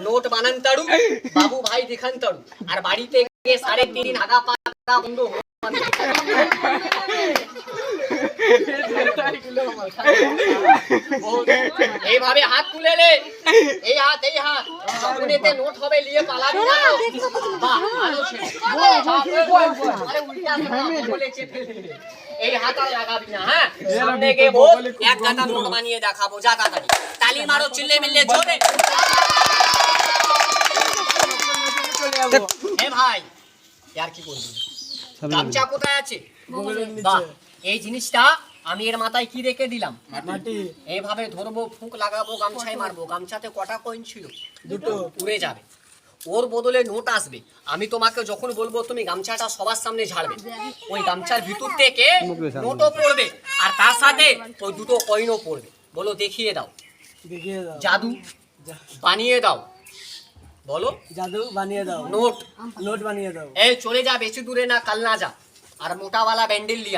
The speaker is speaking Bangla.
নোট বানান তাড়ু, বাবু ভাই দেখান তাড়ু, আর বাড়িতে গিয়ে 3.5 আগা পাগা বন্ধ এইভাবে হাত তুলে নে, এই হাত যখনেতে নোট হবে নিয়ে পালাবি না। বাহ, ভালো ছেলে। আরে উল্টা বলেছে ফেলে। এই হাত আর লাগাবি না, হ্যাঁ? সামনে গিয়ে বল, এক গাদা নোট বানিয়ে দেখাবো, যা তাড়াতাড়ি। তালি মারো, চিল্লে মিল্লে জোরে। এ ভাই, আর কি করবি? গামছা কোথায় আছে? বাহ, এই জিনিসটা আমি এর মাথায় কি রেখে দিলাম? মাটি। এইভাবে ধরবো, ফুঁক লাগাবো, গামছায় মারবো। গামছাতে কটা কয়েন ছিল? দুটো। উড়ে যাবে। ওর বদলে নোট আসবে। আমি তোমাকে যখন বলবো তুমি গামছাটা সবার সামনে ঝাড়বে, ওই গামছার ভিতর থেকে নোটও পড়বে, আর তার সাথে ওই দুটো কয়েনও পড়বে। বলো, দেখিয়ে দাও। জাদু বানিয়ে দাও। বলো, জাদু বানিয়ে দাও। নোট নোট বানিয়ে দাও। এই চলে যা, বেশি দূরে না, কাল না যা। আর মোটাওয়ালা ব্যান্ডেল লিয়া।